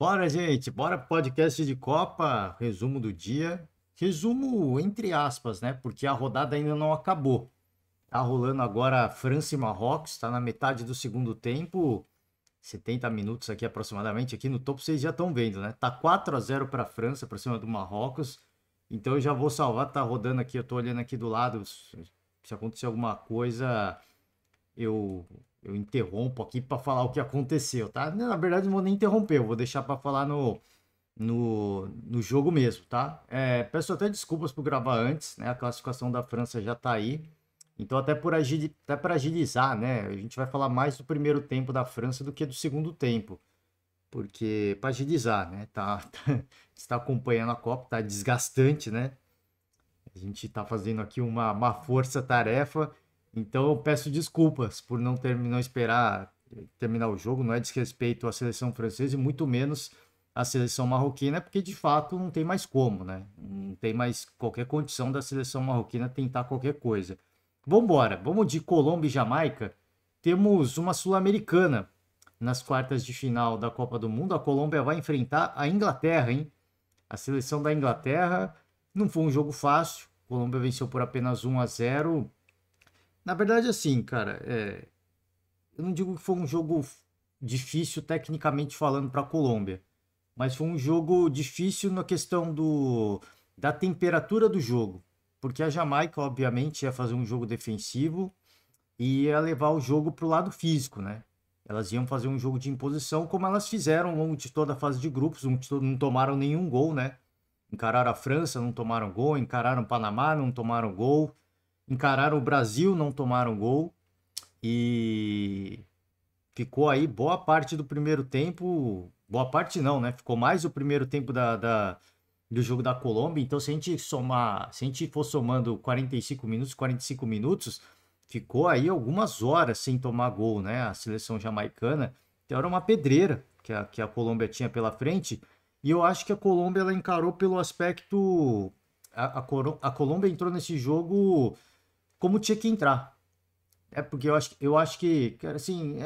Bora, gente, bora pro podcast de Copa, resumo do dia. Resumo entre aspas, né? Porque a rodada ainda não acabou. Tá rolando agora França e Marrocos, tá na metade do segundo tempo, 70 minutos aqui aproximadamente. Aqui no topo vocês já estão vendo, né? Tá 4-0 para a França, para cima do Marrocos. Então eu já vou salvar, tá rodando aqui, eu tô olhando aqui do lado. Se acontecer alguma coisa, eu interrompo aqui para falar o que aconteceu, tá? Na verdade, não vou nem interromper, eu vou deixar para falar no jogo mesmo, tá? Peço até desculpas por gravar antes, né? A classificação da França já tá aí. Então, até para agilizar, né? A gente vai falar mais do primeiro tempo da França do que do segundo tempo. Porque, para agilizar, né? Está acompanhando a Copa, tá desgastante, né? A gente está fazendo aqui uma força-tarefa, então eu peço desculpas por não esperar terminar o jogo, não é desrespeito à seleção francesa e muito menos à seleção marroquina, porque de fato não tem mais como, né? Não tem mais qualquer condição da seleção marroquina tentar qualquer coisa. Vambora, vamos de Colômbia e Jamaica. Temos uma sul-americana nas quartas de final da Copa do Mundo. A Colômbia vai enfrentar a Inglaterra, hein? A seleção da Inglaterra não foi um jogo fácil. A Colômbia venceu por apenas 1-0. Na verdade, assim, cara, eu não digo que foi um jogo difícil tecnicamente falando para a Colômbia, mas foi um jogo difícil na questão da temperatura do jogo, porque a Jamaica, obviamente, ia fazer um jogo defensivo e ia levar o jogo para o lado físico, né? Elas iam fazer um jogo de imposição, como elas fizeram ao longo de toda a fase de grupos, não tomaram nenhum gol, né? Encararam a França, não tomaram gol. Encararam o Panamá, não tomaram gol. Encararam o Brasil, não tomaram gol. E ficou aí boa parte do primeiro tempo. Boa parte não, né? Ficou mais o primeiro tempo do jogo da Colômbia. Então, se a gente for somando 45 minutos, ficou aí algumas horas sem tomar gol, né? A seleção jamaicana. Então, era uma pedreira que a Colômbia tinha pela frente. E eu acho que a Colômbia ela encarou pelo aspecto. A Colômbia entrou nesse jogo como tinha que entrar. É porque eu acho que, cara, assim,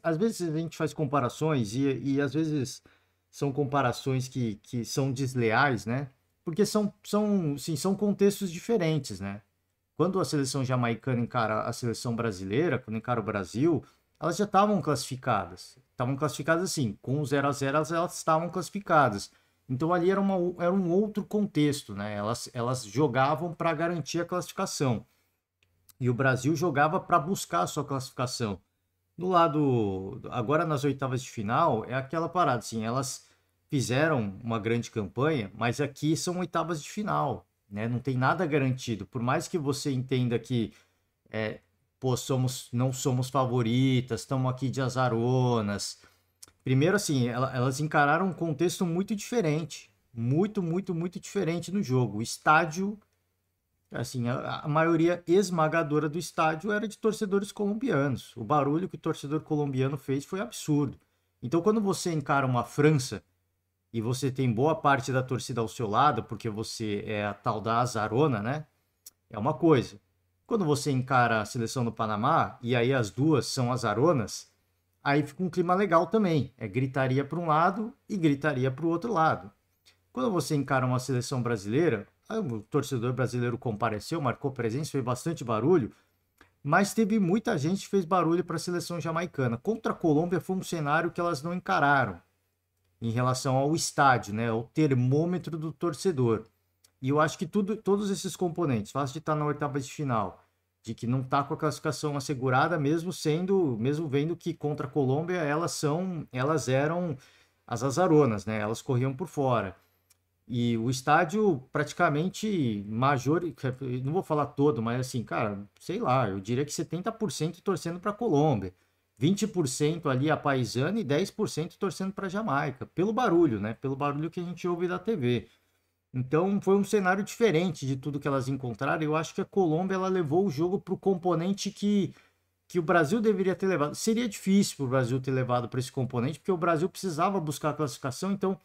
às vezes a gente faz comparações e às vezes são comparações que são desleais, né? Porque são contextos diferentes, né? Quando a seleção jamaicana encara a seleção brasileira, quando encara o Brasil, elas já estavam classificadas. Estavam classificadas assim, com o 0-0 elas estavam classificadas. Então ali era um outro contexto, né? Elas jogavam para garantir a classificação. E o Brasil jogava para buscar a sua classificação. Do lado, agora nas oitavas de final, é aquela parada, assim, elas fizeram uma grande campanha, mas aqui são oitavas de final, né? Não tem nada garantido. Por mais que você entenda que, é, pô, não somos favoritas, estamos aqui de azaronas. Primeiro, assim, elas encararam um contexto muito diferente, muito diferente no jogo. O estádio assim, a maioria esmagadora do estádio era de torcedores colombianos. O barulho que o torcedor colombiano fez foi absurdo. Então, quando você encara uma França e você tem boa parte da torcida ao seu lado, porque você é a tal da azarona, né? É uma coisa. Quando você encara a seleção do Panamá, e aí as duas são azaronas, aí fica um clima legal também. É gritaria para um lado e gritaria para o outro lado. Quando você encara uma seleção brasileira, o torcedor brasileiro compareceu, marcou presença, fez bastante barulho, mas teve muita gente que fez barulho para a seleção jamaicana. Contra a Colômbia foi um cenário que elas não encararam em relação ao estádio, né, ao termômetro do torcedor. E eu acho que todos esses componentes, fácil de estar na oitava de final, de que não está com a classificação assegurada, mesmo vendo que contra a Colômbia elas eram as azaronas, né? Elas corriam por fora. E o estádio praticamente não vou falar todo, mas assim, cara, sei lá, eu diria que 70% torcendo para a Colômbia, 20% ali a paisana e 10% torcendo para a Jamaica, pelo barulho, né? Pelo barulho que a gente ouve da TV. Então foi um cenário diferente de tudo que elas encontraram. Eu acho que a Colômbia ela levou o jogo para o componente que o Brasil deveria ter levado. Seria difícil para o Brasil ter levado para esse componente, porque o Brasil precisava buscar a classificação, então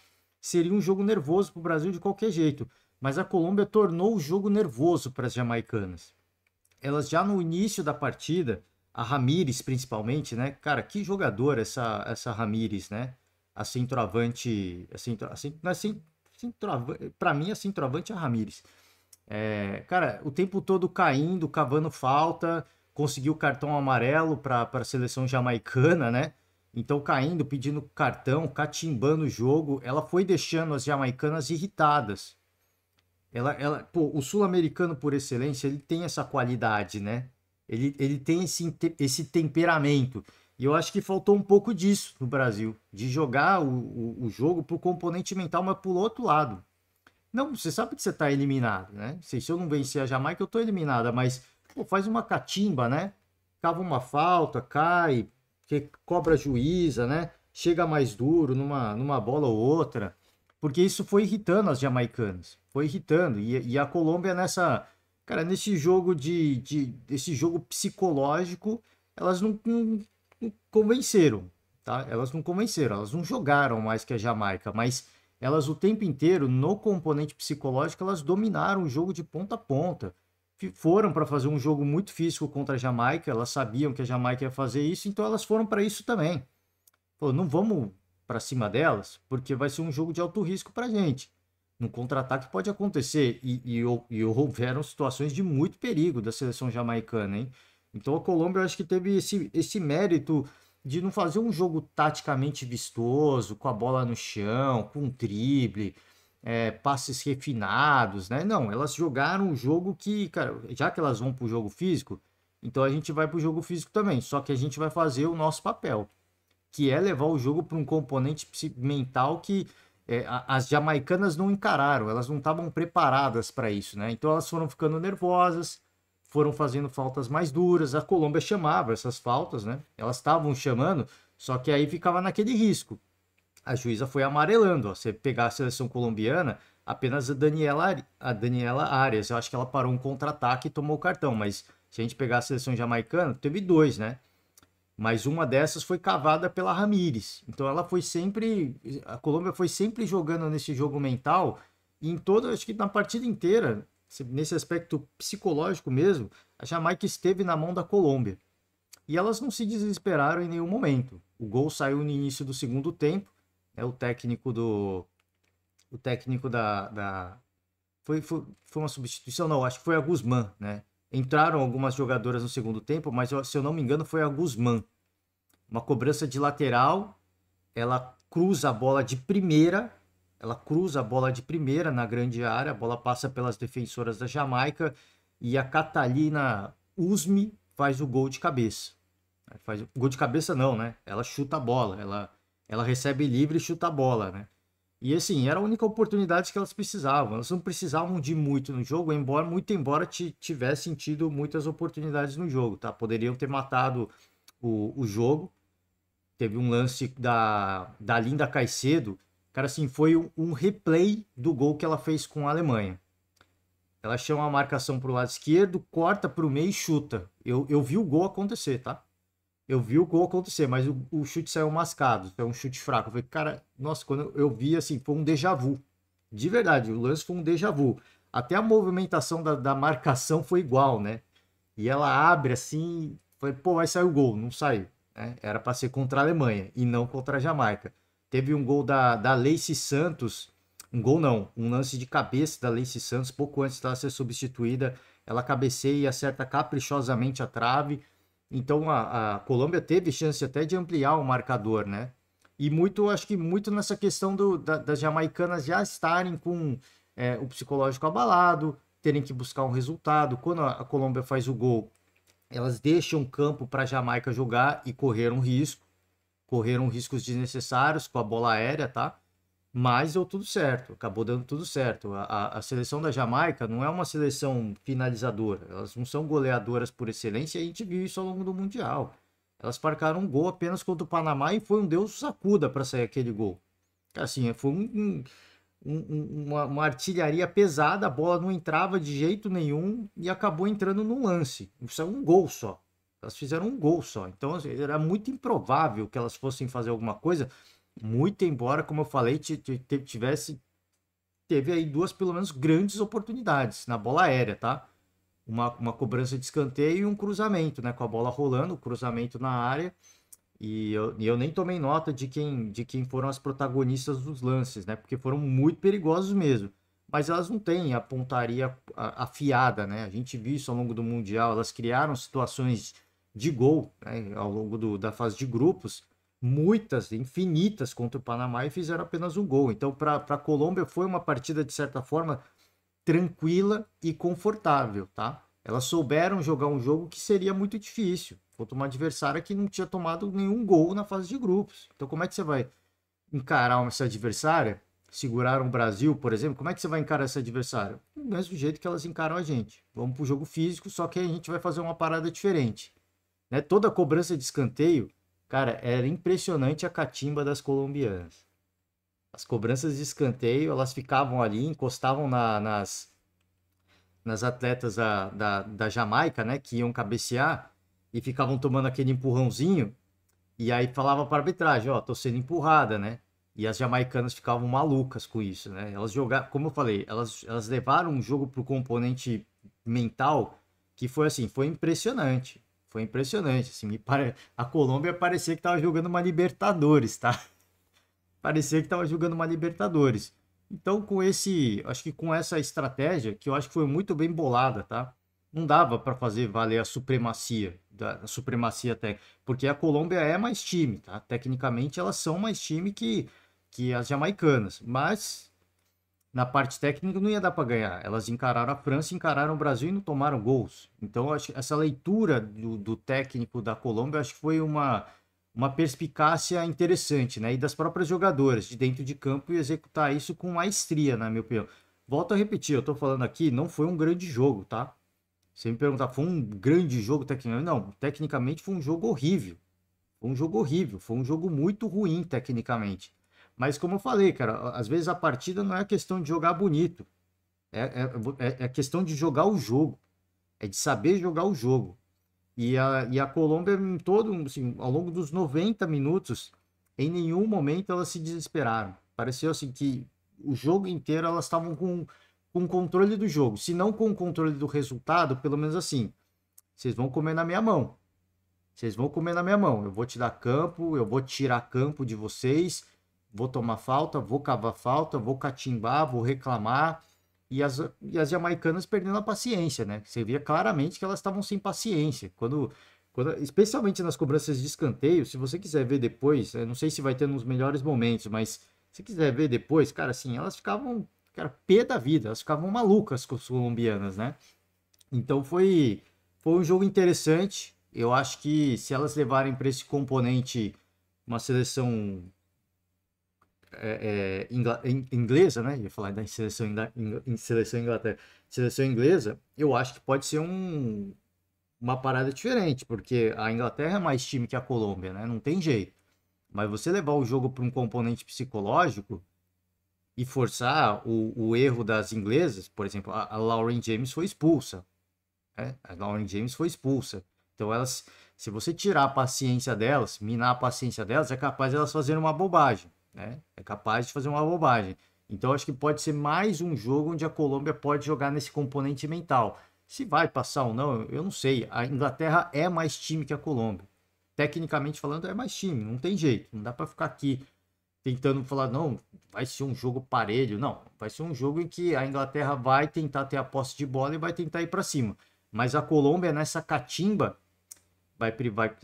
seria um jogo nervoso para o Brasil de qualquer jeito. Mas a Colômbia tornou o jogo nervoso para as jamaicanas. Elas já no início da partida, a Ramires principalmente, né? Cara, que jogador essa Ramires, né? a centroavante, não é para mim a centroavante é a Ramires. Cara, o tempo todo caindo, cavando falta, conseguiu cartão amarelo para a seleção jamaicana, né? Então caindo, pedindo cartão, catimbando o jogo, ela foi deixando as jamaicanas irritadas. Pô, o sul-americano por excelência, ele tem essa qualidade, né? Ele tem esse temperamento. E eu acho que faltou um pouco disso no Brasil, de jogar o jogo pro componente mental, mas pro outro lado. Não, você sabe que você tá eliminado, né? Se eu não vencer a Jamaica, eu tô eliminada, mas pô, faz uma catimba, né? Cava uma falta, cai, que cobra a juíza, né? Chega mais duro numa bola ou outra. Porque isso foi irritando as jamaicanas. Foi irritando. E a Colômbia nessa. Cara, nesse jogo desse jogo psicológico, elas não convenceram, tá? Elas não convenceram, elas não jogaram mais que a Jamaica, mas elas o tempo inteiro, no componente psicológico, elas dominaram o jogo de ponta a ponta. Foram para fazer um jogo muito físico contra a Jamaica, elas sabiam que a Jamaica ia fazer isso, então elas foram para isso também. Pô, não vamos para cima delas, porque vai ser um jogo de alto risco para a gente. No contra-ataque pode acontecer, e houveram situações de muito perigo da seleção jamaicana, hein? Então a Colômbia eu acho que teve esse mérito de não fazer um jogo taticamente vistoso, com a bola no chão, com drible, passes refinados, né? Não, elas jogaram um jogo que, cara, já que elas vão para o jogo físico, então a gente vai para o jogo físico também, só que a gente vai fazer o nosso papel, que é levar o jogo para um componente mental que as jamaicanas não encararam, elas não estavam preparadas para isso, né? Então elas foram ficando nervosas, foram fazendo faltas mais duras. A Colômbia chamava essas faltas, né? Elas estavam chamando, só que aí ficava naquele risco. A juíza foi amarelando. Ó. Você pegar a seleção colombiana, apenas a Daniela Arias. Eu acho que ela parou um contra-ataque e tomou o cartão, mas se a gente pegar a seleção jamaicana, teve dois, né? Mas uma dessas foi cavada pela Ramires. Então ela foi sempre. A Colômbia foi sempre jogando nesse jogo mental. E em toda, acho que na partida inteira, nesse aspecto psicológico mesmo, a Jamaica esteve na mão da Colômbia. E elas não se desesperaram em nenhum momento. O gol saiu no início do segundo tempo. Né, o técnico foi uma substituição, não, acho que foi a Guzmán, né? Entraram algumas jogadoras no segundo tempo, mas se eu não me engano foi a Guzmán. Uma cobrança de lateral, ela cruza a bola de primeira, na grande área, a bola passa pelas defensoras da Jamaica e a Catalina Usme faz o gol de cabeça. Faz gol de cabeça não, né? Ela chuta a bola, ela recebe livre e chuta a bola, né? E assim, era a única oportunidade que elas precisavam. Elas não precisavam de muito no jogo, embora tivessem tido muitas oportunidades no jogo, tá? Poderiam ter matado o jogo. Teve um lance da Linda Caicedo. Cara, assim, foi um replay do gol que ela fez com a Alemanha. Ela chama a marcação pro lado esquerdo, corta pro meio e chuta. Eu vi o gol acontecer, tá? Eu vi o gol acontecer, mas o chute saiu mascado. É um chute fraco. Eu falei, cara, nossa, quando eu vi, assim, foi um déjà vu. De verdade, o lance foi um déjà vu. Até a movimentação da marcação foi igual, né? E ela abre assim, foi, pô, vai sair o gol. Não saiu, né? Era para ser contra a Alemanha e não contra a Jamaica. Teve um gol da Lacey Santos. Um gol não, um lance de cabeça da Lacey Santos, pouco antes dela ser substituída. Ela cabeceia e acerta caprichosamente a trave. Então a Colômbia teve chance até de ampliar o marcador, né? E muito, acho que muito nessa questão das jamaicanas já estarem com o psicológico abalado, terem que buscar um resultado. Quando a Colômbia faz o gol, elas deixam o campo para a Jamaica jogar e correram riscos desnecessários com a bola aérea, tá? Mas deu tudo certo, acabou dando tudo certo. A seleção da Jamaica não é uma seleção finalizadora, elas não são goleadoras por excelência e a gente viu isso ao longo do Mundial. Elas marcaram um gol apenas contra o Panamá e foi um Deus sacuda para sair aquele gol. Assim, foi uma artilharia pesada, a bola não entrava de jeito nenhum e acabou entrando num lance. Isso é um gol só. Elas fizeram um gol só. Então assim, era muito improvável que elas fossem fazer alguma coisa. Muito embora, como eu falei, teve aí duas, pelo menos, grandes oportunidades na bola aérea, tá? Uma cobrança de escanteio e um cruzamento, né? Com a bola rolando, o cruzamento na área E eu nem tomei nota de quem foram as protagonistas dos lances, né? Porque foram muito perigosos mesmo. Mas elas não têm a pontaria afiada, né? A gente viu isso ao longo do Mundial. Elas criaram situações de gol, né, ao longo da fase de grupos, muitas, infinitas contra o Panamá e fizeram apenas um gol. Então, para a Colômbia foi uma partida, de certa forma, tranquila e confortável, tá? Elas souberam jogar um jogo que seria muito difícil contra uma adversária que não tinha tomado nenhum gol na fase de grupos. Então, como é que você vai encarar essa adversária? Seguraram o Brasil, por exemplo, como é que você vai encarar essa adversária? Do mesmo jeito que elas encaram a gente. Vamos para o jogo físico, só que a gente vai fazer uma parada diferente, né? Toda a cobrança de escanteio, cara, era impressionante a catimba das colombianas. As cobranças de escanteio, elas ficavam ali, encostavam nas atletas da Jamaica, né, que iam cabecear e ficavam tomando aquele empurrãozinho, e aí falava para a arbitragem, ó, tô sendo empurrada, né? E as jamaicanas ficavam malucas com isso, né? Elas jogaram, como eu falei, elas levaram um jogo pro componente mental que foi assim, foi impressionante. Foi impressionante, assim, a Colômbia parecia que tava jogando uma Libertadores, tá? Parecia que estava jogando uma Libertadores. Então, acho que com essa estratégia, que eu acho que foi muito bem bolada, tá? Não dava para fazer valer a supremacia, a supremacia técnica, porque a Colômbia é mais time, tá? Tecnicamente, elas são mais time que as jamaicanas, mas na parte técnica não ia dar para ganhar. Elas encararam a França, encararam o Brasil e não tomaram gols. Então, eu acho que essa leitura do técnico da Colômbia, eu acho que foi uma perspicácia interessante, né? E das próprias jogadoras de dentro de campo e executar isso com maestria, na minha opinião. Volto a repetir, eu tô falando aqui, não foi um grande jogo, tá? Você me perguntar, foi um grande jogo tecnicamente? Não, tecnicamente foi um jogo horrível. Foi um jogo horrível, foi um jogo muito ruim tecnicamente. Mas como eu falei, cara, às vezes a partida não é questão de jogar bonito, é questão de jogar o jogo, é de saber jogar o jogo. E a Colômbia, em todo, assim, ao longo dos 90 minutos, em nenhum momento elas se desesperaram. Pareceu assim que o jogo inteiro elas estavam com controle do jogo. Se não com o controle do resultado, pelo menos assim, vocês vão comer na minha mão. Vocês vão comer na minha mão. Eu vou te dar campo, eu vou tirar campo de vocês, vou tomar falta, vou cavar falta, vou catimbar, vou reclamar. E as jamaicanas perdendo a paciência, né? Você via claramente que elas estavam sem paciência. Especialmente nas cobranças de escanteio, se você quiser ver depois, eu não sei se vai ter nos melhores momentos, mas se quiser ver depois, cara, assim, elas ficavam, cara, pé da vida, elas ficavam malucas com as colombianas, né? Então foi um jogo interessante. Eu acho que se elas levarem para esse componente uma seleção inglesa, né? Eu ia falar da seleção, seleção Inglaterra, seleção inglesa, eu acho que pode ser uma parada diferente, porque a Inglaterra é mais time que a Colômbia, né? Não tem jeito. Mas você levar o jogo para um componente psicológico e forçar o erro das inglesas, por exemplo, a Lauren James foi expulsa, né? A Lauren James foi expulsa. Então se você tirar a paciência delas, minar a paciência delas, é capaz de elas fazerem uma bobagem, né? É capaz de fazer uma bobagem. Então acho que pode ser mais um jogo onde a Colômbia pode jogar nesse componente mental. Se vai passar ou não, eu não sei. A Inglaterra é mais time que a Colômbia. Tecnicamente falando, é mais time, não tem jeito. Não dá para ficar aqui tentando falar, não, vai ser um jogo parelho. Não, vai ser um jogo em que a Inglaterra vai tentar ter a posse de bola e vai tentar ir para cima. Mas a Colômbia, nessa catimba,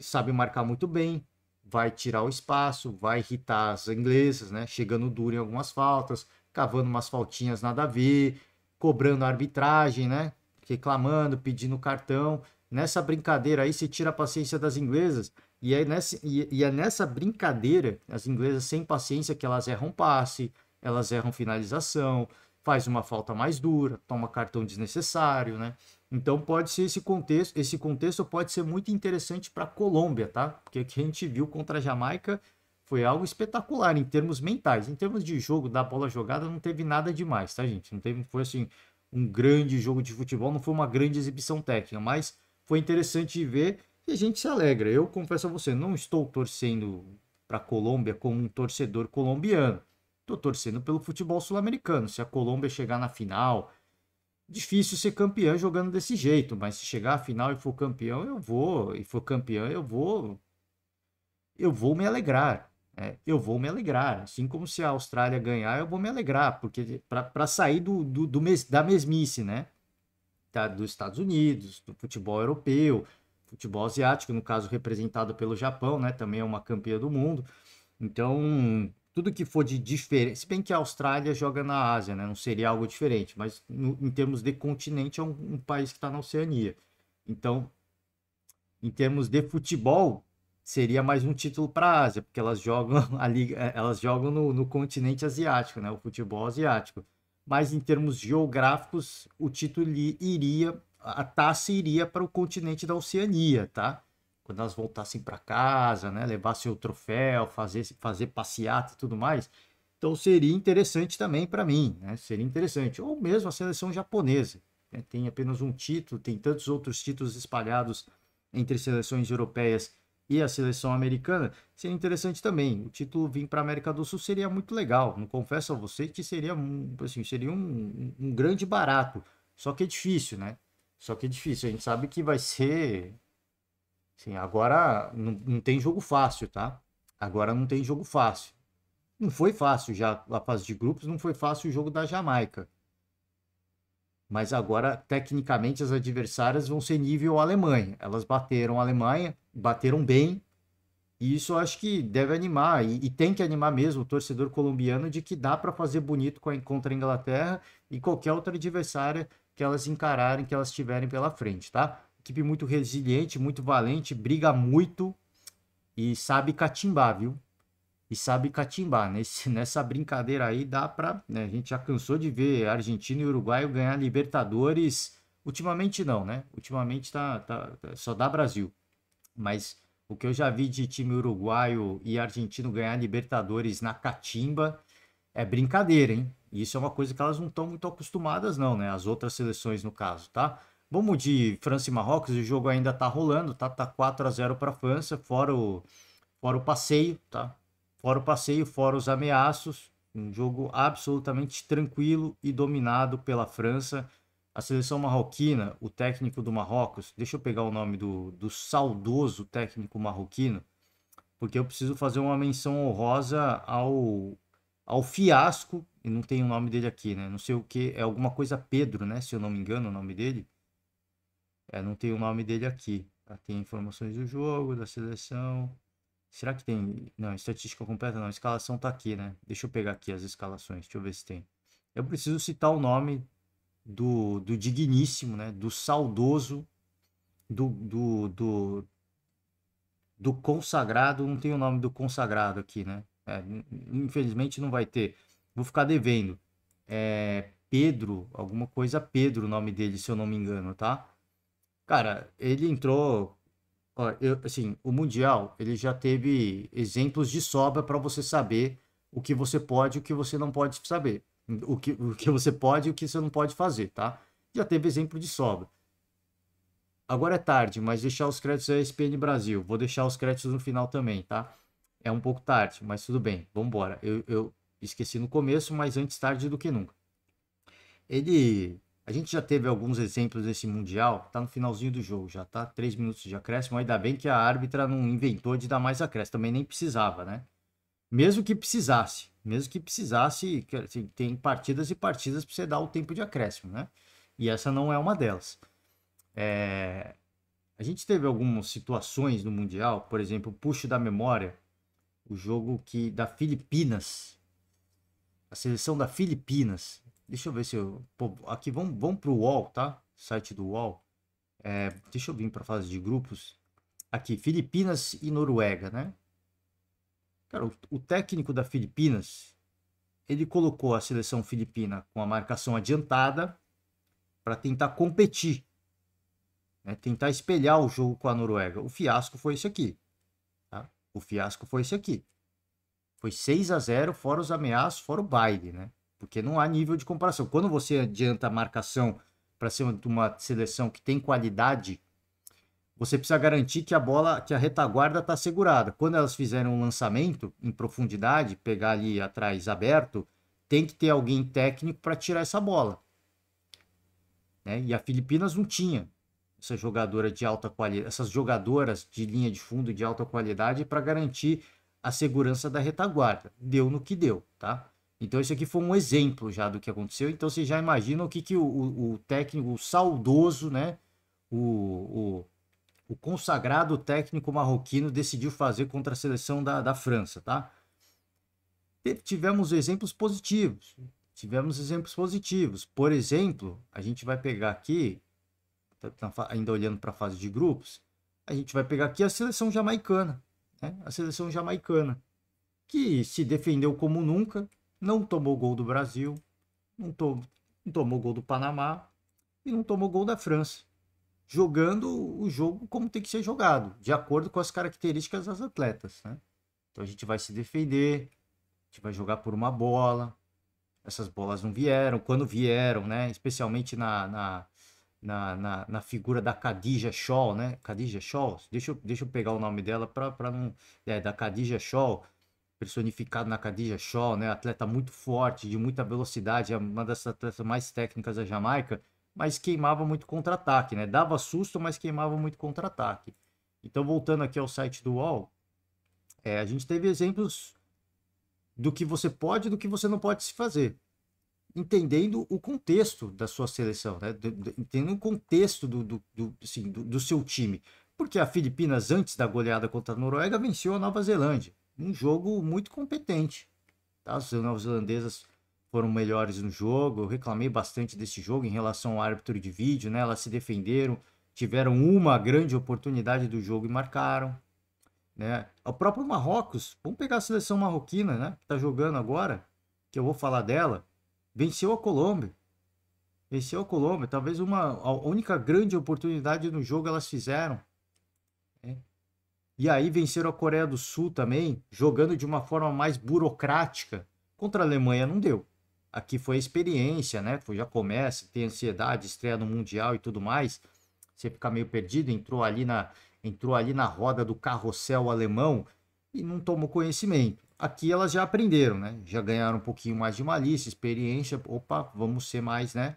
sabe marcar muito bem, vai tirar o espaço, vai irritar as inglesas, né? Chegando duro em algumas faltas, cavando umas faltinhas nada a ver, cobrando a arbitragem, né? Reclamando, pedindo cartão. Nessa brincadeira aí, se tira a paciência das inglesas. E é nessa brincadeira, as inglesas sem paciência, que elas erram passe, elas erram finalização, faz uma falta mais dura, toma cartão desnecessário, né? Então pode ser esse contexto pode ser muito interessante para a Colômbia, tá? Porque o que a gente viu contra a Jamaica foi algo espetacular em termos mentais. Em termos de jogo, da bola jogada, não teve nada demais, tá, gente? Não teve, foi assim, um grande jogo de futebol, não foi uma grande exibição técnica, mas foi interessante de ver e a gente se alegra. Eu confesso a você, não estou torcendo para a Colômbia como um torcedor colombiano. Estou torcendo pelo futebol sul-americano. Se a Colômbia chegar na final, difícil ser campeão jogando desse jeito, mas se chegar à final e for campeão, eu vou. eu vou me alegrar. Eu vou me alegrar. Assim como se a Austrália ganhar, eu vou me alegrar, porque para sair da mesmice, né? Dos Estados Unidos, do futebol europeu, futebol asiático, no caso representado pelo Japão, né? Também é uma campeã do mundo. Então, tudo que for de diferente, se bem que a Austrália joga na Ásia, né? Não seria algo diferente, mas em termos de continente é um país que está na Oceania. Então, em termos de futebol, seria mais um título para a Ásia, porque elas jogam ali, elas jogam no continente asiático, né? O futebol asiático. Mas em termos geográficos, o título iria, a taça iria para o continente da Oceania, tá? Quando elas voltassem para casa, né? Levar seu troféu, fazer passeata e tudo mais. Então seria interessante também para mim, né? Seria interessante. Ou mesmo a seleção japonesa, né? Tem apenas um título, tem tantos outros títulos espalhados entre seleções europeias e a seleção americana, seria interessante também. O título vir para a América do Sul seria muito legal. Não confesso a você que seria, assim, seria um grande barato. Só que é difícil, né? Só que é difícil. A gente sabe que vai ser. Assim, agora não tem jogo fácil, tá? Agora não tem jogo fácil. Não foi fácil já a fase de grupos, não foi fácil o jogo da Jamaica. Mas agora, tecnicamente, as adversárias vão ser nível Alemanha. Elas bateram a Alemanha, bateram bem, e isso eu acho que deve animar, e tem que animar mesmo o torcedor colombiano de que dá para fazer bonito contra a Inglaterra e qualquer outra adversária que elas encararem, que elas tiverem pela frente, tá? Equipe muito resiliente, muito valente, briga muito e sabe catimbar, viu? E sabe catimbar. Nessa brincadeira aí dá pra, né, a gente já cansou de ver Argentina e Uruguai ganhar Libertadores. Ultimamente não, né? Ultimamente só dá Brasil. Mas o que eu já vi de time uruguaio e argentino ganhar Libertadores na catimba é brincadeira, hein? E isso é uma coisa que elas não estão muito acostumadas, não, né? As outras seleções, no caso, tá? Vamos de França e Marrocos, o jogo ainda tá rolando, tá? Tá 4-0 para a França, fora o passeio, tá? Fora o passeio, fora os ameaços. Um jogo absolutamente tranquilo e dominado pela França. A seleção marroquina, o técnico do Marrocos, deixa eu pegar o nome do saudoso técnico marroquino, porque eu preciso fazer uma menção honrosa ao fiasco, e não tem o nome dele aqui, né? Não sei o que, é alguma coisa Pedro, né? Se eu não me engano, o nome dele. Não tem o nome dele aqui. Tá? Tem informações do jogo, da seleção. Será que tem? Não, estatística completa não. A escalação tá aqui, né? Deixa eu pegar aqui as escalações. Deixa eu ver se tem. Eu preciso citar o nome do digníssimo, né? Do saudoso, do, do, do, do consagrado. Não tem o nome do consagrado aqui, né? Infelizmente não vai ter. Vou ficar devendo. Pedro, alguma coisa Pedro, o nome dele, se eu não me engano, tá? Cara, ele entrou. Ó, assim, o Mundial, ele já teve exemplos de sobra para você saber o que você pode e o que você não pode saber. O que você pode e o que você não pode fazer, tá? Já teve exemplo de sobra. Agora é tarde, mas deixar os créditos à ESPN Brasil. Vou deixar os créditos no final também, tá? É um pouco tarde, mas tudo bem. Vamos embora. Eu esqueci no começo, mas antes tarde do que nunca. A gente já teve alguns exemplos desse Mundial, tá no finalzinho do jogo, já tá 3 minutos de acréscimo, ainda bem que a árbitra não inventou de dar mais acréscimo, também nem precisava, né? Mesmo que precisasse, assim, tem partidas e partidas para você dar o tempo de acréscimo, né? E essa não é uma delas. A gente teve algumas situações no Mundial, por exemplo, puxo da memória, o jogo da Filipinas, a seleção da Filipinas. Deixa eu ver se eu. Pô, aqui vamos pro UOL, tá? Site do UOL. Deixa eu vir para fase de grupos. Aqui, Filipinas e Noruega, né? Cara, o técnico da Filipinas, ele colocou a seleção filipina com a marcação adiantada para tentar competir, né? Tentar espelhar o jogo com a Noruega. O fiasco foi esse aqui, tá? O fiasco foi esse aqui. Foi 6-0, fora os ameaços, fora o baile, né? Porque não há nível de comparação. Quando você adianta a marcação para ser uma seleção que tem qualidade, você precisa garantir que a retaguarda está segurada. Quando elas fizerem um lançamento em profundidade, pegar ali atrás aberto, tem que ter alguém técnico para tirar essa bola, né? E a Filipinas não tinha. essa jogadora de alta qualidade, essas jogadoras de linha de fundo de alta qualidade para garantir a segurança da retaguarda. Deu no que deu, tá? Então esse aqui foi um exemplo já do que aconteceu. Então você já imagina o que, que o técnico, o saudoso, né? O consagrado técnico marroquino decidiu fazer contra a seleção da França, tá? Tivemos exemplos positivos. Tivemos exemplos positivos. Por exemplo, a gente vai pegar aqui, ainda olhando para a fase de grupos, a gente vai pegar aqui a seleção jamaicana, né? A seleção jamaicana, que se defendeu como nunca, não tomou gol do Brasil, não tomou gol do Panamá e não tomou gol da França, jogando o jogo como tem que ser jogado, de acordo com as características das atletas, né? Então a gente vai se defender, a gente vai jogar por uma bola, essas bolas não vieram, quando vieram, né? Especialmente na figura da Khadija Shaw, né? Khadija Shaw, deixa eu pegar o nome dela para não. Da Khadija Shaw, personificado na Khadija Shaw, né? Atleta muito forte, de muita velocidade, uma das atletas mais técnicas da Jamaica, mas queimava muito contra-ataque, né? Dava susto, mas queimava muito contra-ataque. Então, voltando aqui ao site do UOL, a gente teve exemplos do que você pode e do que você não pode se fazer, entendendo o contexto da sua seleção, né? Entendendo o contexto assim, do seu time. Porque a Filipinas, antes da goleada contra a Noruega, venceu a Nova Zelândia. Um jogo muito competente. Tá? As neozelandesas foram melhores no jogo. Eu reclamei bastante desse jogo em relação ao árbitro de vídeo, né? Elas se defenderam, tiveram uma grande oportunidade do jogo e marcaram. Né? O próprio Marrocos, vamos pegar a seleção marroquina, né? Que está jogando agora, que eu vou falar dela, venceu a Colômbia. Venceu a Colômbia. Talvez a única grande oportunidade no jogo elas fizeram. Né? E aí venceram a Coreia do Sul também, jogando de uma forma mais burocrática. Contra a Alemanha não deu. Aqui foi a experiência, né? Já começa, tem ansiedade, estreia no Mundial e tudo mais. Você fica meio perdido, entrou ali na roda do carrossel alemão e não tomou conhecimento. Aqui elas já aprenderam, né? Já ganharam um pouquinho mais de malícia, experiência. Opa, vamos ser mais, né?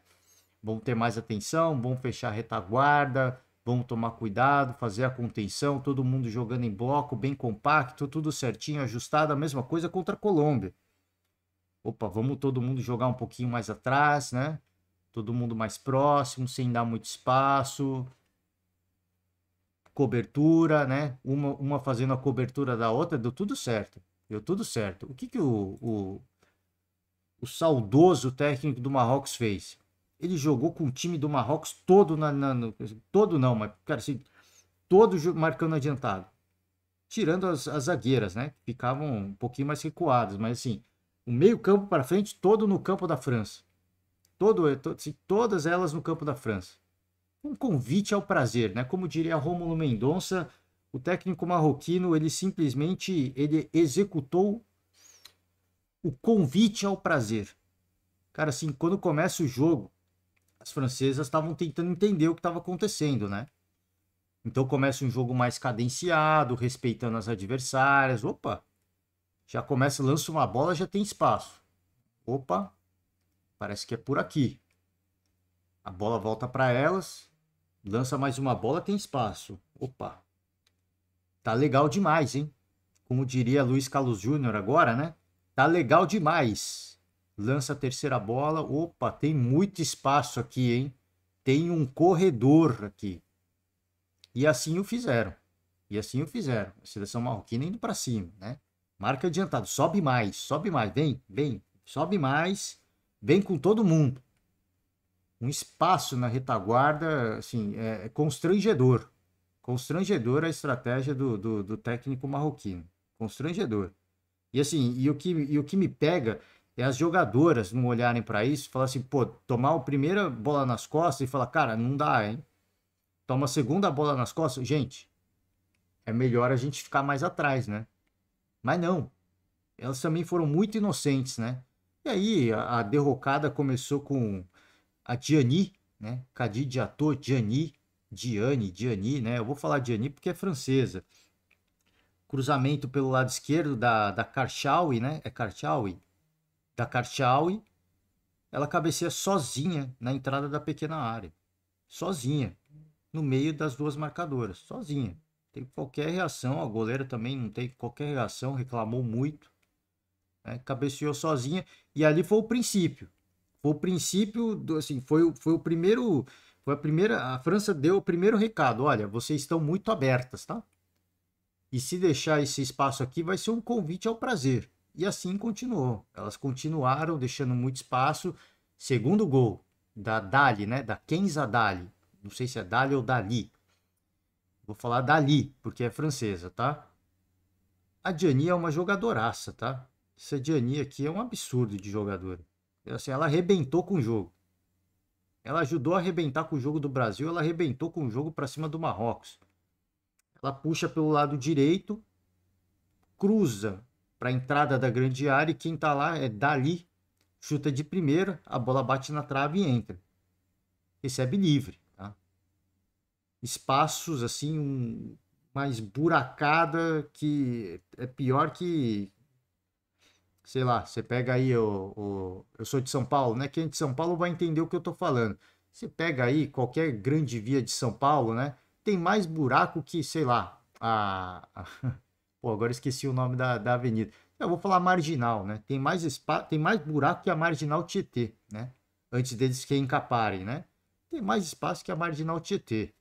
Vamos ter mais atenção, vamos fechar a retaguarda, vamos tomar cuidado, fazer a contenção, todo mundo jogando em bloco, bem compacto, tudo certinho, ajustado. A mesma coisa contra a Colômbia. Opa, vamos todo mundo jogar um pouquinho mais atrás, né? Todo mundo mais próximo, sem dar muito espaço. Cobertura, né? Uma fazendo a cobertura da outra, deu tudo certo. Deu tudo certo. O que o saudoso técnico do Marrocos fez? Ele jogou com o time do Marrocos todo todo não, mas cara, assim, todo marcando adiantado. Tirando as zagueiras, né? Que ficavam um pouquinho mais recuadas, mas assim, o meio campo para frente, todo no campo da França. Assim, todas elas no campo da França. Um convite ao prazer, né? Como diria Rômulo Mendonça, o técnico marroquino, ele executou o convite ao prazer. Cara, assim, quando começa o jogo, as francesas estavam tentando entender o que estava acontecendo, né? Então começa um jogo mais cadenciado, respeitando as adversárias. Opa, já começa, lança uma bola, já tem espaço. Opa, parece que é por aqui. A bola volta para elas, lança mais uma bola, tem espaço. Opa, tá legal demais, hein? Como diria Luiz Carlos Júnior agora, né? Tá legal demais. Lança a terceira bola. Opa, tem muito espaço aqui, hein? Tem um corredor aqui. E assim o fizeram. E assim o fizeram. A seleção marroquina indo para cima, né? Marca adiantado. Sobe mais, sobe mais. Vem. Sobe mais. Vem com todo mundo. Um espaço na retaguarda, assim, é constrangedor. Constrangedor a estratégia do técnico marroquino. Constrangedor. E assim, e o que me pega é as jogadoras não olharem para isso e falar assim, pô, tomar a primeira bola nas costas e falar, cara, não dá, hein? Toma a segunda bola nas costas, gente, é melhor a gente ficar mais atrás, né? Mas não, elas também foram muito inocentes, né? E aí a derrocada começou com a Diani, né? Khadija Ator, Diani, né? Eu vou falar Diani porque é francesa. Cruzamento pelo lado esquerdo da Karchaoui, né? É Karchaoui? Da Karchaoui, ela cabeceia sozinha na entrada da pequena área. Sozinha. no meio das duas marcadoras, sozinha. Não tem qualquer reação, a goleira também não tem qualquer reação, reclamou muito, né? Cabeceou sozinha, e ali foi o princípio. Foi o princípio, assim, foi o primeiro, foi a primeira, a França deu o primeiro recado, olha, vocês estão muito abertas, tá? E se deixar esse espaço aqui, vai ser um convite ao prazer. E assim continuou. Elas continuaram deixando muito espaço. Segundo gol da Dali, né? Da Kenza Dali. Não sei se é Dali ou Dali. Vou falar Dali, porque é francesa, tá? A Diani é uma jogadoraça, tá? Essa Diani aqui é um absurdo de jogadora. Assim, ela arrebentou com o jogo. Ela ajudou a arrebentar com o jogo do Brasil, ela arrebentou com o jogo para cima do Marrocos. Ela puxa pelo lado direito, cruza para a entrada da grande área e quem tá lá é Dali, chuta de primeira, a bola bate na trave e entra. Recebe livre, tá? Espaços assim, mais buracada que é pior que, sei lá, você pega aí eu sou de São Paulo, né? Quem é de São Paulo vai entender o que eu tô falando. Você pega aí qualquer grande via de São Paulo, né? Tem mais buraco que, sei lá, pô, agora esqueci o nome da avenida. Eu vou falar marginal, né? Tem mais buraco que a marginal Tietê, né? Antes deles que encaparem, né? Tem mais espaço que a marginal Tietê.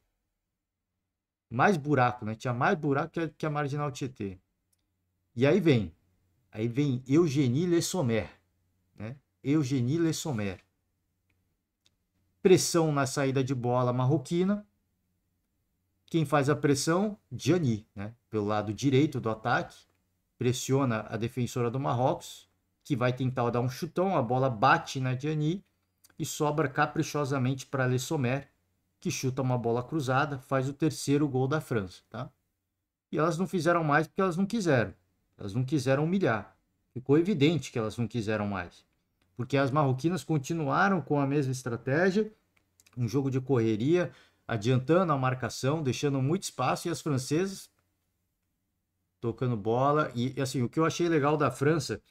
Mais buraco, né? Tinha mais buraco que a marginal Tietê. E aí vem Eugénie Le Sommer, né? Eugénie Le Sommer. Pressão na saída de bola marroquina. Quem faz a pressão? Diani, né? Pelo lado direito do ataque. Pressiona a defensora do Marrocos, que vai tentar dar um chutão, a bola bate na Diani e sobra caprichosamente para Le Sommer, que chuta uma bola cruzada, faz o terceiro gol da França, tá? E elas não fizeram mais porque elas não quiseram. Elas não quiseram humilhar. Ficou evidente que elas não quiseram mais. Porque as marroquinas continuaram com a mesma estratégia, um jogo de correria, adiantando a marcação, deixando muito espaço, e as francesas tocando bola. E assim, o que eu achei legal da França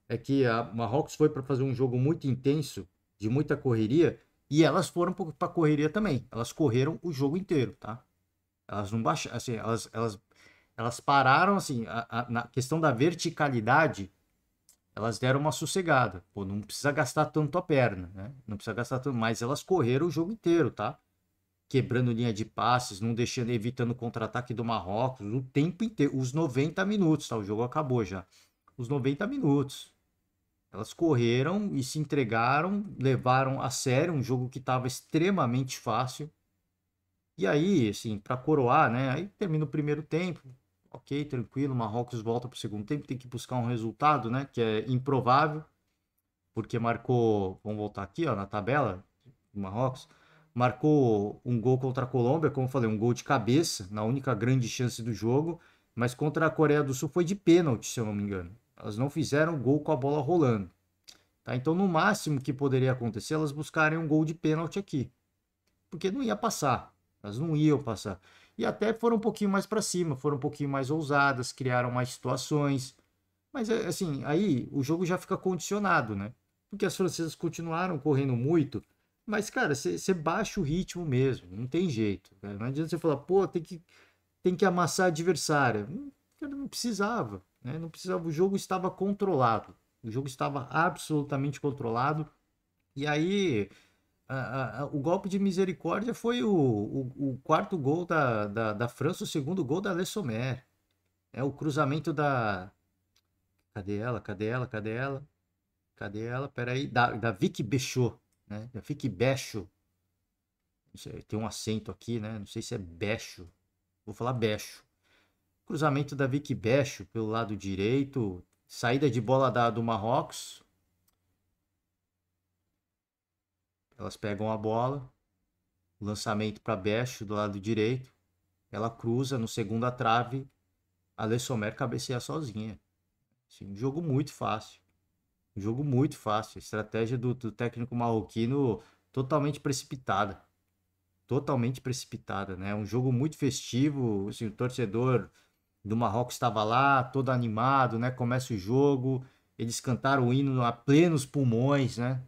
é que a Marrocos foi para fazer um jogo muito intenso, de muita correria, e elas foram para a correria também. Elas correram o jogo inteiro, tá? Elas não baixaram, assim, elas pararam, assim, na questão da verticalidade, elas deram uma sossegada. Pô, não precisa gastar tanto a perna, né? Não precisa gastar tanto, mas elas correram o jogo inteiro, tá? Quebrando linha de passes, não deixando, evitando o contra-ataque do Marrocos, o tempo inteiro, os 90 minutos, tá? O jogo acabou já. Os 90 minutos. Elas correram e se entregaram, levaram a sério um jogo que estava extremamente fácil. E aí, assim, para coroar, né? Aí termina o primeiro tempo, ok, tranquilo. Marrocos volta para o segundo tempo, tem que buscar um resultado, né? Que é improvável, porque marcou. Vamos voltar aqui, ó, na tabela do Marrocos. Marcou um gol contra a Colômbia, como eu falei, um gol de cabeça, na única grande chance do jogo. Mas contra a Coreia do Sul foi de pênalti, se eu não me engano. Elas não fizeram gol com a bola rolando. Tá? Então, no máximo que poderia acontecer, elas buscarem um gol de pênalti aqui. Porque não ia passar. Elas não iam passar. E até foram um pouquinho mais para cima, foram um pouquinho mais ousadas, criaram mais situações. Mas, assim, aí o jogo já fica condicionado, né? Porque as francesas continuaram correndo muito. Mas, cara, você baixa o ritmo mesmo. Não tem jeito. Né? Não adianta você falar, pô, tem que amassar a adversária. Cara, não precisava. Né? Não precisava. O jogo estava controlado. O jogo estava absolutamente controlado. E aí, o golpe de misericórdia foi o quarto gol da França, o segundo gol da Le Sommer. É o cruzamento da. Cadê ela? Cadê ela? Cadê ela? Cadê ela? Peraí. Da Vicky Bechot. Né? Da Vicky Bechot. Não sei, tem um acento aqui, né? Não sei se é Becho. Vou falar Becho. Cruzamento da Vicky Bechot pelo lado direito. Saída de bola do Marrocos. Elas pegam a bola, lançamento para Becho do lado direito, ela cruza no segunda trave, a Le Sommer cabeceia sozinha. Assim, um jogo muito fácil. Um jogo muito fácil. A estratégia do técnico marroquino totalmente precipitada. Totalmente precipitada, né? Um jogo muito festivo. Assim, o torcedor do Marrocos estava lá, todo animado, né? Começa o jogo, eles cantaram o hino a plenos pulmões, né?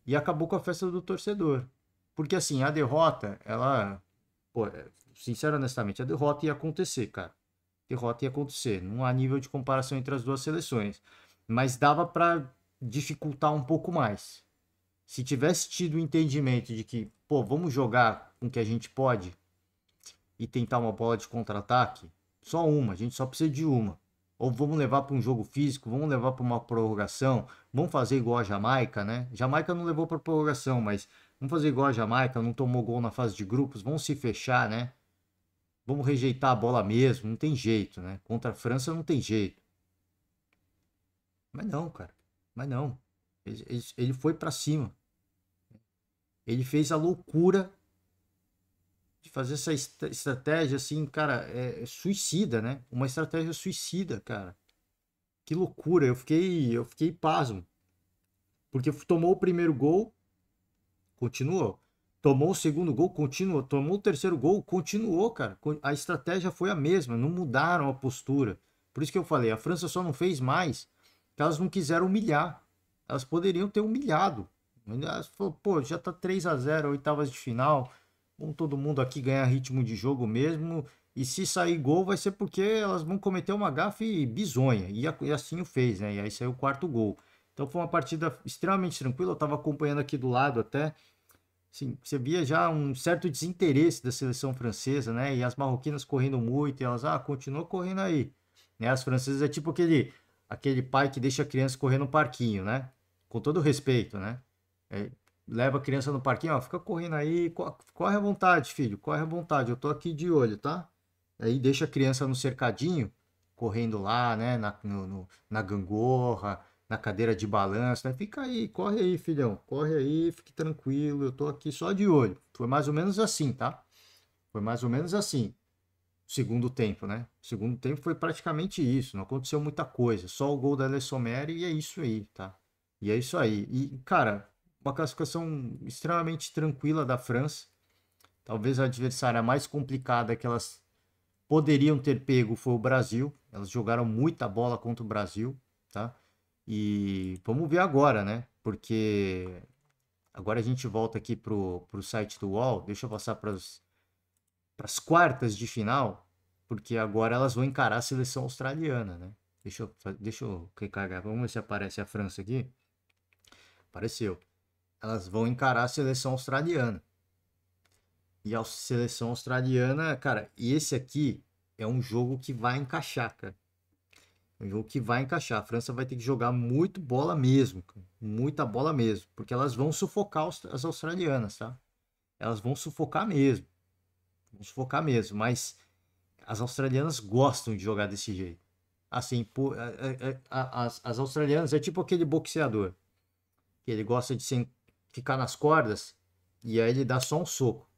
E acabou com a festa do torcedor. Porque assim, a derrota, ela pô, sincero, honestamente, a derrota ia acontecer, cara. Derrota ia acontecer. Não há nível de comparação entre as duas seleções. Mas dava para dificultar um pouco mais. Se tivesse tido o entendimento de que, pô, vamos jogar com o que a gente pode e tentar uma bola de contra-ataque, só uma, a gente só precisa de uma. Ou vamos levar para um jogo físico, vamos levar para uma prorrogação, vamos fazer igual a Jamaica, né? Jamaica não levou para prorrogação, mas vamos fazer igual a Jamaica, não tomou gol na fase de grupos, vamos se fechar, né? Vamos rejeitar a bola mesmo, não tem jeito, né? Contra a França não tem jeito. Mas não, cara, mas não. Ele foi para cima. Ele fez a loucura de fazer essa estratégia assim, cara, é suicida, né? Uma estratégia suicida, cara. Que loucura, eu fiquei pasmo. Porque tomou o primeiro gol, continuou. Tomou o segundo gol, continuou. Tomou o terceiro gol, continuou, cara. A estratégia foi a mesma, não mudaram a postura. Por isso que eu falei, a França só não fez mais que elas não quiseram humilhar. Elas poderiam ter humilhado. Elas falaram, pô, já tá 3-0, oitavas de final. Vamos todo mundo aqui ganhar ritmo de jogo mesmo. E se sair gol, vai ser porque elas vão cometer uma gafe bizonha. E assim o fez, né? E aí saiu o quarto gol. Então foi uma partida extremamente tranquila. Eu estava acompanhando aqui do lado até. Sim, você via já um certo desinteresse da seleção francesa, né? E as marroquinas correndo muito, e elas, continuam correndo aí. Né? As francesas é tipo aquele pai que deixa a criança correr no parquinho, né? Com todo respeito, né? É, leva a criança no parquinho, ó, fica correndo aí, corre à vontade, filho, corre à vontade, eu tô aqui de olho, tá? Aí deixa a criança no cercadinho, correndo lá, né? Na gangorra, na cadeira de balanço, né? Fica aí, corre aí, filhão, corre aí, fique tranquilo, eu tô aqui só de olho. Foi mais ou menos assim, tá? Foi mais ou menos assim. Segundo tempo, né? O segundo tempo foi praticamente isso, não aconteceu muita coisa, só o gol da Le Sommer e é isso aí, tá? E é isso aí. E, cara, uma classificação extremamente tranquila da França. Talvez a adversária mais complicada que elas poderiam ter pego foi o Brasil. Elas jogaram muita bola contra o Brasil, tá? E vamos ver agora, né? Porque agora a gente volta aqui pro site do UOL. Deixa eu passar para as quartas de final, porque agora elas vão encarar a seleção australiana, né? Deixa eu recarregar. Vamos ver se aparece a França aqui. Apareceu. Elas vão encarar a seleção australiana. E a seleção australiana, cara, e esse aqui é um jogo que vai encaixar, cara. É um jogo que vai encaixar. A França vai ter que jogar muito bola mesmo, cara. Muita bola mesmo, porque elas vão sufocar as australianas, tá? Elas vão sufocar mesmo. Vão sufocar mesmo, mas as australianas gostam de jogar desse jeito. Assim, as australianas é tipo aquele boxeador, que ele gosta de ficar nas cordas e aí ele dá só um soco.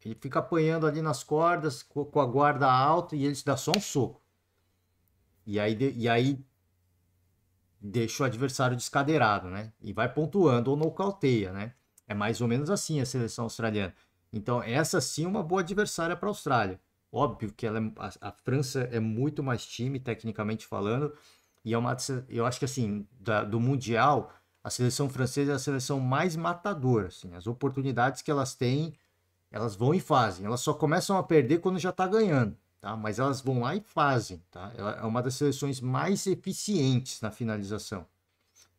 Ele fica apanhando ali nas cordas, com a guarda alta, e ele se dá só um soco. E aí deixa o adversário descadeirado, né? E vai pontuando ou nocauteia, né? É mais ou menos assim a seleção australiana. Então, essa sim é uma boa adversária para a Austrália. Óbvio que a França é muito mais time, tecnicamente falando, e eu acho que assim, do Mundial, a seleção francesa é a seleção mais matadora. Assim, as oportunidades que elas têm, elas vão e fazem. Elas só começam a perder quando já está ganhando, tá? Mas elas vão lá e fazem, tá? Ela é uma das seleções mais eficientes na finalização.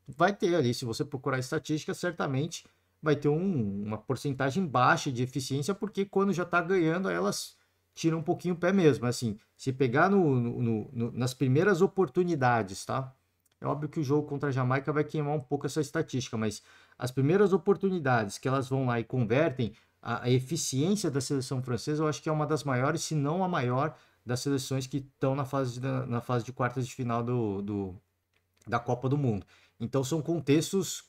Vai ter ali, se você procurar estatística, certamente vai ter uma porcentagem baixa de eficiência, porque quando já está ganhando, elas tiram um pouquinho o pé mesmo. Assim, se pegar nas primeiras oportunidades, tá? É óbvio que o jogo contra a Jamaica vai queimar um pouco essa estatística, mas as primeiras oportunidades que elas vão lá e convertem, a eficiência da seleção francesa, eu acho que é uma das maiores, se não a maior, das seleções que estão na fase de quartas de final da Copa do Mundo. Então são contextos.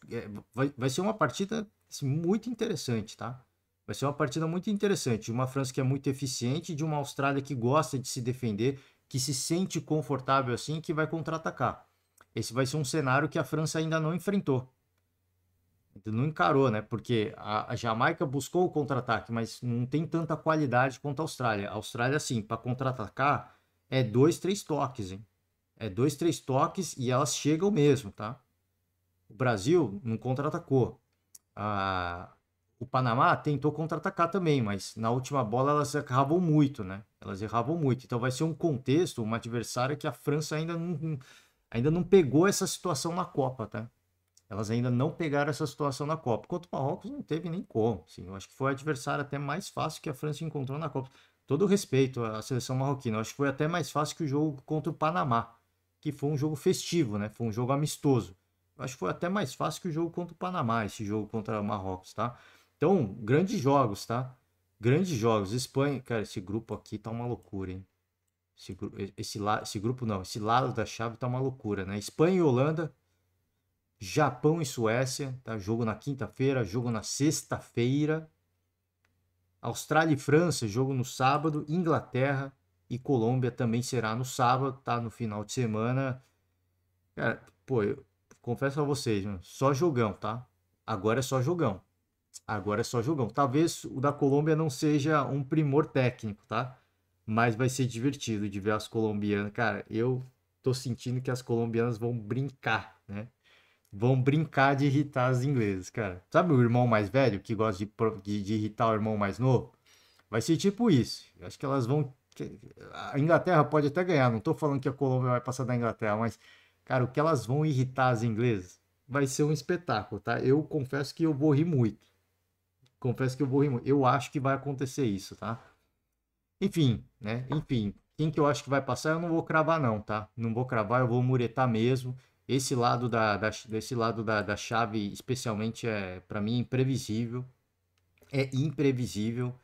Vai ser uma partida assim, muito interessante, tá? Vai ser uma partida muito interessante. De uma França que é muito eficiente, de uma Austrália que gosta de se defender, que se sente confortável assim, que vai contra-atacar. Esse vai ser um cenário que a França ainda não enfrentou. Não encarou, né? Porque a Jamaica buscou o contra-ataque, mas não tem tanta qualidade quanto a Austrália. A Austrália, assim, para contra-atacar, é 2, 3 toques, hein? É 2, 3 toques e elas chegam mesmo, tá? O Brasil não contra-atacou. O Panamá tentou contra-atacar também, mas na última bola elas erravam muito, né? Elas erravam muito. Então vai ser um contexto, uma adversária que a França ainda não pegou essa situação na Copa, tá? Elas ainda não pegaram essa situação na Copa. Contra o Marrocos não teve nem como. Assim, eu acho que foi o adversário até mais fácil que a França encontrou na Copa. Todo o respeito à seleção marroquina. Eu acho que foi até mais fácil que o jogo contra o Panamá, que foi um jogo festivo, né? Foi um jogo amistoso. Eu acho que foi até mais fácil que o jogo contra o Panamá, esse jogo contra o Marrocos, tá? Então, grandes jogos, tá? Grandes jogos. Espanha, cara, esse grupo aqui tá uma loucura, hein? Esse grupo não, esse lado da chave tá uma loucura, né? Espanha e Holanda, Japão e Suécia, tá? Jogo na quinta-feira, jogo na sexta-feira. Austrália e França, jogo no sábado. Inglaterra e Colômbia também será no sábado, tá? No final de semana. Cara, pô, eu confesso a vocês, mano, só jogão, tá? Agora é só jogão. Agora é só jogão. Talvez o da Colômbia não seja um primor técnico, tá? Mas vai ser divertido de ver as colombianas. Cara, eu tô sentindo que as colombianas vão brincar, né? Vão brincar de irritar as inglesas, cara. Sabe o irmão mais velho que gosta de irritar o irmão mais novo? Vai ser tipo isso. Eu acho que elas vão. A Inglaterra pode até ganhar. Não tô falando que a Colômbia vai passar da Inglaterra, mas, cara, o que elas vão irritar as inglesas vai ser um espetáculo, tá? Eu confesso que eu vou rir muito. Confesso que eu vou rir muito. Eu acho que vai acontecer isso, tá? Enfim, né? Enfim, quem que eu acho que vai passar, eu não vou cravar, não, tá? Não vou cravar, eu vou muretar mesmo. Esse lado desse lado da chave, especialmente, para mim, imprevisível. É imprevisível.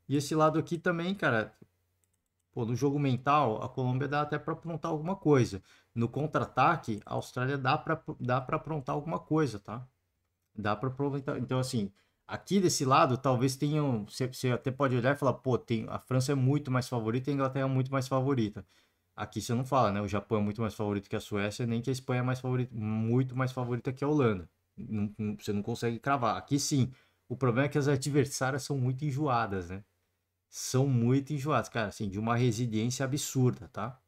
E esse lado aqui também, cara, pô, no jogo mental, a Colômbia dá até para aprontar alguma coisa. No contra-ataque, a Austrália dá para aprontar alguma coisa, tá? Dá para aproveitar. Então, assim, aqui desse lado, talvez tenham. Você até pode olhar e falar, pô, a França é muito mais favorita e a Inglaterra é muito mais favorita. Aqui você não fala, né? O Japão é muito mais favorito que a Suécia, nem que a Espanha é mais favorita, muito mais favorita que a Holanda. Você não consegue cravar. Aqui sim. O problema é que as adversárias são muito enjoadas, né? São muito enjoadas, cara, assim, de uma resiliência absurda, tá?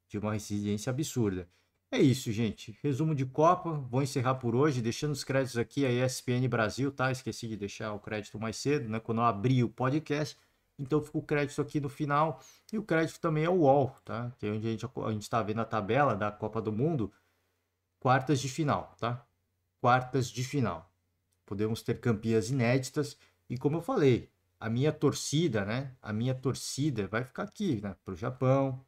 De uma resiliência absurda. É isso, gente. Resumo de Copa. Vou encerrar por hoje, deixando os créditos aqui a ESPN Brasil, tá? Esqueci de deixar o crédito mais cedo, né? Quando eu abri o podcast. Então fica o crédito aqui no final. E o crédito também é o UOL, tá? Que é onde a gente está vendo a tabela da Copa do Mundo. Quartas de final, tá? Quartas de final. Podemos ter campeãs inéditas. E como eu falei, a minha torcida, né? A minha torcida vai ficar aqui, né? Pro Japão,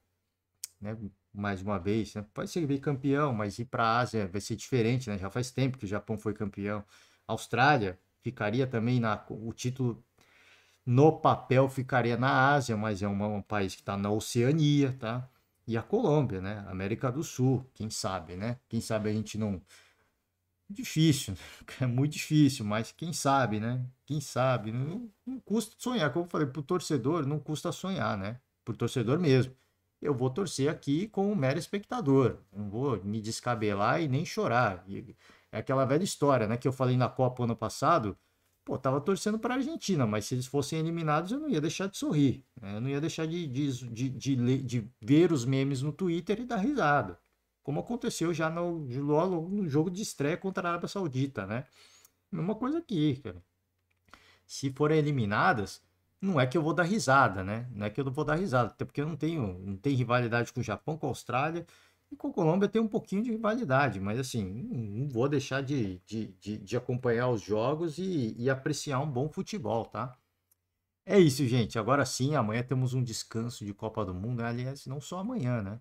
né? Mais uma vez, né? Pode ser campeão, mas ir para a Ásia vai ser diferente, né? Já faz tempo que o Japão foi campeão. A Austrália ficaria também o título no papel ficaria na Ásia, mas é um país que está na Oceania, tá? E a Colômbia, né? América do Sul, quem sabe, né? Quem sabe a gente não. Difícil, é muito difícil, mas quem sabe, né? Quem sabe? Não custa sonhar, como eu falei, pro torcedor não custa sonhar, né? Pro torcedor mesmo. Eu vou torcer aqui como um mero espectador, não vou me descabelar e nem chorar. É aquela velha história, né? Que eu falei na Copa ano passado. Pô, tava torcendo para a Argentina, mas se eles fossem eliminados, eu não ia deixar de sorrir, né? Eu não ia deixar de ver os memes no Twitter e dar risada, como aconteceu já no jogo de estreia contra a Arábia Saudita, né? Mesma coisa aqui, cara. Se forem eliminadas, não é que eu vou dar risada, né? Não é que eu não vou dar risada, até porque eu não tenho rivalidade com o Japão, com a Austrália, e com a Colômbia tem um pouquinho de rivalidade, mas assim, não vou deixar de acompanhar os jogos e apreciar um bom futebol, tá? É isso, gente. Agora sim, amanhã temos um descanso de Copa do Mundo, né? Aliás, não só amanhã, né?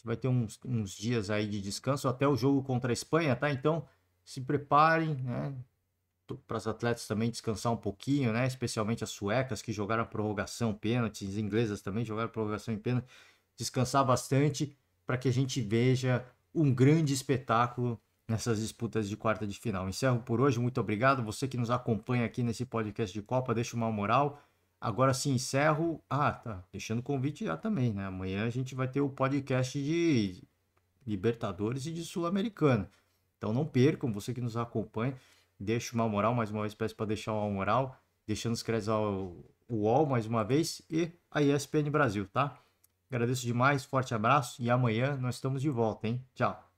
Vai ter uns dias aí de descanso até o jogo contra a Espanha, tá? Então, se preparem, né? Para os atletas também descansar um pouquinho, né? Especialmente as suecas que jogaram a prorrogação, pênaltis, as inglesas também jogaram a prorrogação em pênalti. Descansar bastante para que a gente veja um grande espetáculo nessas disputas de quarta de final. Encerro por hoje, muito obrigado. Você que nos acompanha aqui nesse podcast de Copa, deixa uma moral. Agora sim, encerro. Ah, tá. Deixando o convite já também, né? Amanhã a gente vai ter o podcast de Libertadores e de Sul-Americana. Então não percam, você que nos acompanha, deixa uma moral, mais uma vez peço para deixar uma moral, deixando os créditos ao UOL mais uma vez e a ESPN Brasil, tá? Agradeço demais, forte abraço e amanhã nós estamos de volta, hein? Tchau!